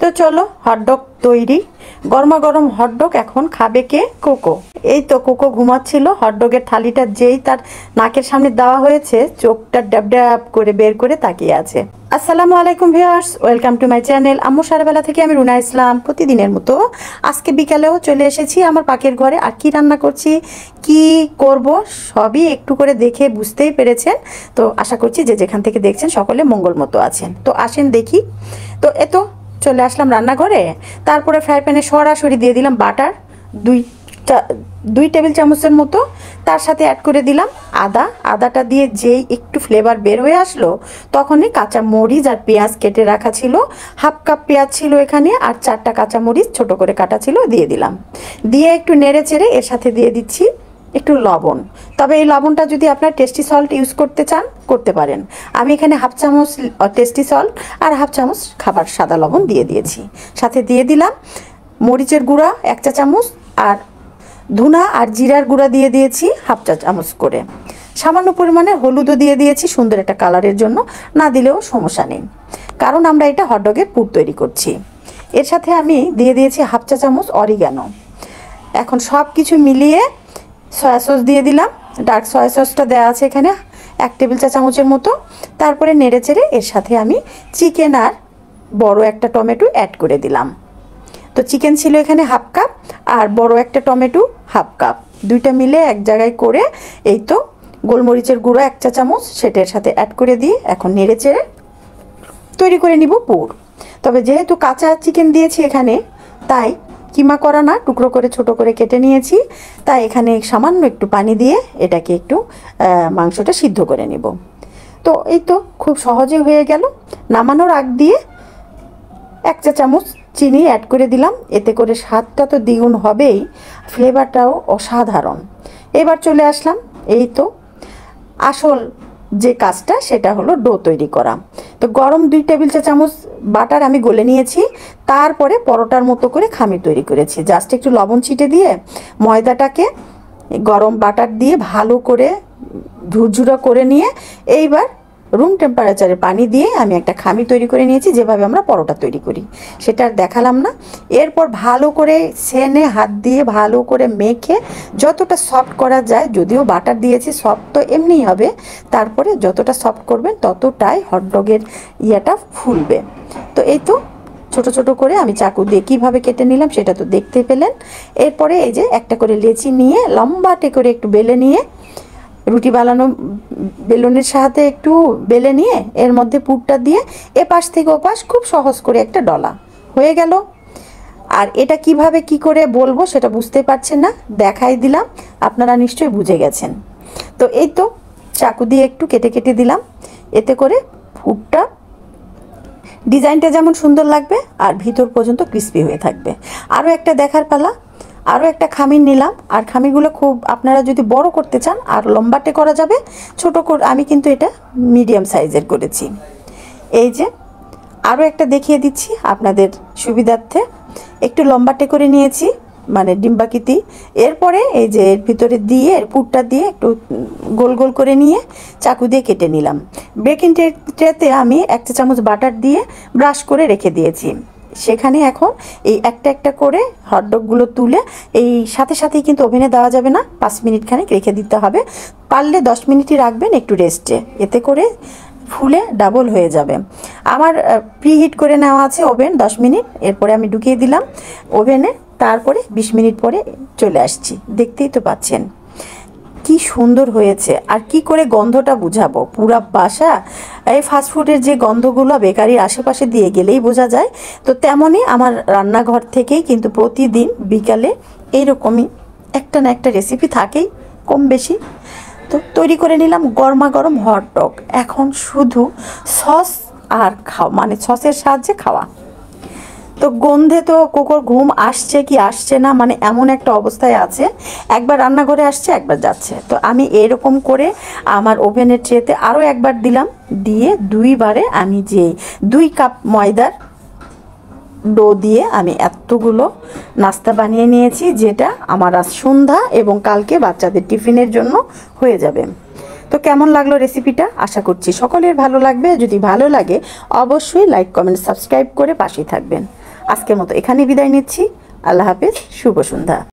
তো চলো হটডগ তৈরি। গরমা গরম হটডগ এখন খাবে কে? কোকো। এই তো কোকো ঘুমাচ্ছিল। হটডগের থালিটা যেই তার নাকের সামনে দেওয়া হয়েছে, চোখটা ড্যাব ড্যাব করে বের করে তাকিয়ে আছে। আসসালামু আলাইকুম viewers, welcome to my channel. আম্মু সারাবেলা থেকে আমি রুনা ইসলাম। প্রতিদিনের মতো আজকে বিকালেও চলে এসেছি আমার পাকের ঘরে। আর কি রান্না করছি, কি করব, সবই একটু করে দেখে বুঝতেই পেরেছেন। তো আশা করছি যে যেখান থেকে দেখছেন সকলে মঙ্গল মতো আছেন। তো আসেন দেখি। তো এতো চলে আসলাম রান্নাঘরে। তারপরে ফ্রাই প্যানে সরাসরি দিয়ে দিলাম বাটার, দুই টেবিল চামচের মতো। তার সাথে অ্যাড করে দিলাম আদাটা দিয়ে যেই একটু ফ্লেভার বের হয়ে আসলো, তখনই কাঁচা মরিচ আর পেঁয়াজ কেটে রাখা ছিল। হাফ কাপ পেঁয়াজ ছিল এখানে, আর 4টা কাঁচা মরিচ ছোট করে কাটা ছিল, দিয়ে দিলাম। দিয়ে একটু নেড়ে চেড়ে এর সাথে দিয়ে দিচ্ছি একটু লবণ। তবে এই লবণটা যদি আপনার টেস্টি সল্ট ইউজ করতে চান করতে পারেন। আমি এখানে হাফ চামচ টেস্টি সল্ট আর হাফ চামচ খাবার সাদা লবণ দিয়ে দিয়েছি। সাথে দিয়ে দিলাম মরিচের গুঁড়া 1 চা চামচ, আর ধুনা আর জিরার গুঁড়া দিয়ে দিয়েছি হাফ চা চামচ করে। সামান্য পরিমাণে হলুদও দিয়ে দিয়েছি সুন্দর একটা কালারের জন্য, না দিলেও সমস্যা নেই, কারণ আমরা এটা হটডগের পুর তৈরি করছি। এর সাথে আমি দিয়ে দিয়েছি হাফ চা চামচ অরিগানো। এখন সব কিছু মিলিয়ে সয়া সস দিয়ে দিলাম। ডার্ক সয়া সসটা দেওয়া আছে এখানে 1 টেবিল চা চামচের মতো। তারপরে নেড়ে চেড়ে এর সাথে আমি চিকেন আর বড় একটা টমেটো অ্যাড করে দিলাম। তো চিকেন ছিল এখানে হাফ কাপ, আর বড় একটা টমেটো হাফ কাপ, দুইটা মিলে এক জায়গায় করে এই তো গোলমরিচের গুঁড়ো 1 চা চামচ সেটার সাথে অ্যাড করে দিয়ে এখন নেড়ে চেড়ে তৈরি করে নিব পুর। তবে যেহেতু কাঁচা চিকেন দিয়েছি এখানে, তাই কিমা করা না, টুকরো করে ছোট করে কেটে নিয়েছি। তাই এখানে সামান্য একটু পানি দিয়ে এটাকে একটু মাংসটা সিদ্ধ করে নিব। তো এই তো খুব সহজে হয়ে গেল। নামানোর আগ দিয়ে 1 চা চামচ চিনি অ্যাড করে দিলাম। এতে করে স্বাদটা তো দ্বিগুণ হবেই, ফ্লেভারটাও অসাধারণ। এবার চলে আসলাম এই তো আসল যে কাজটা, সেটা হলো ডো তৈরি করা। তো গরম 2 টেবিল চা চামচ বাটার আমি গলে নিয়েছি। তারপরে পরোটার মতো করে খামির তৈরি করেছি। জাস্ট একটু লবণ ছিটে দিয়ে ময়দাটাকে গরম বাটার দিয়ে ভালো করে ঝুরঝুরা করে নিয়ে এইবার রুম টেম্পারেচারে পানি দিয়ে আমি একটা খামির তৈরি করে নিয়েছি, যেভাবে আমরা পরোটা তৈরি করি। সেটা আর দেখালাম না। এরপর ভালো করে সেনে হাত দিয়ে ভালো করে মেখে যতটা সফট করা যায়, যদিও বাটার দিয়েছি সফট তো এমনিই হবে, তারপরে যতটা সফট করবেন ততটাই হটডগের ইয়েটা ফুলবে। তো এই তো ছোট ছোট করে আমি চাকু দিয়ে কীভাবে কেটে নিলাম সেটা তো দেখতে পেলেন। এরপরে এই যে একটা করে লেচি নিয়ে লম্বাটে করে একটু বেলে নিয়ে, রুটি বানানো বেলুনের সাথে একটু বেলে নিয়ে এর মধ্যে পুরটা দিয়ে এপাশ থেকে ওপাশ খুব সহজ করে একটা ডলা হয়ে গেল। আর এটা কিভাবে কি করে বলবো সেটা বুঝতে পারছেন না, দেখাই দিলাম, আপনারা নিশ্চয়ই বুঝে গেছেন। তো এই তো চাকু দিয়ে একটু কেটে কেটে দিলাম, এতে করে পুরটা ডিজাইনটা যেমন সুন্দর লাগবে আর ভিতর পর্যন্ত ক্রিস্পি হয়ে থাকবে। আরও একটা দেখার পালা। আরও একটা খামির নিলাম, আর খামিরগুলো খুব আপনারা যদি বড় করতে চান আর লম্বাটে করা যাবে, ছোট করে আমি কিন্তু এটা মিডিয়াম সাইজের করেছি। এই যে আরও একটা দেখিয়ে দিচ্ছি আপনাদের সুবিধার্থে, একটু লম্বাটে করে নিয়েছি মানে ডিম্বাকৃতি। এরপরে এই যে এর ভিতরে দিয়ে এর পুরটা দিয়ে একটু গোল গোল করে নিয়ে চাকু দিয়ে কেটে নিলাম। বেকিং ট্রেতে আমি 1 চা চামচ বাটার দিয়ে ব্রাশ করে রেখে দিয়েছি। সেখানে এখন এই একটা একটা করে হটডগগুলো তুলে এই সাথে সাথেই কিন্তু ওভেনে দেওয়া যাবে না, 5 মিনিট খানিক রেখে দিতে হবে। পারলে 10 মিনিটই রাখবেন একটু রেস্টে, এতে করে ফুলে ডাবল হয়ে যাবে। আমার প্রিহিট করে নেওয়া আছে ওভেন 10 মিনিট। এরপরে আমি ঢুকিয়ে দিলাম ওভেনে। তারপরে 20 মিনিট পরে চলে আসছি। দেখতেই তো পাচ্ছেন কি সুন্দর হয়েছে। আর কি করে গন্ধটা বুঝাবো, পুরা বাসা এই ফাস্টফুডের যে গন্ধগুলো বেকারির আশেপাশে দিয়ে গেলেই বোঝা যায়। তো তেমনই আমার রান্নাঘর থেকেই কিন্তু প্রতিদিন বিকালে এইরকমই একটা না একটা রেসিপি থাকেই কম বেশি। তো তৈরি করে নিলাম গরমা গরম হটডগ। এখন শুধু সস আর খাওয়া, মানে সসের সাহায্যে খাওয়া। তো গন্ধে তো কোকোর ঘুম আসছে কি আসছে না, মানে এমন একটা অবস্থায় আছে, একবার রান্নাঘরে আসছে একবার যাচ্ছে। তো আমি এরকম করে আমার ওভেনের ট্রেতে আরও একবার দিলাম, দিয়ে 2 বারে আমি যে 2 কাপ ময়দার ডো দিয়ে আমি এতগুলো নাস্তা বানিয়ে নিয়েছি, যেটা আমার আজ সন্ধ্যা এবং কালকে বাচ্চাদের টিফিনের জন্য হয়ে যাবে। তো কেমন লাগলো রেসিপিটা, আশা করছি সকলের ভালো লাগবে। যদি ভালো লাগে অবশ্যই লাইক কমেন্ট সাবস্ক্রাইব করে পাশে থাকবেন। আজকের মতো এখানেই বিদায় নিচ্ছি। আল্লাহ হাফেজ, শুভ সন্ধ্যা।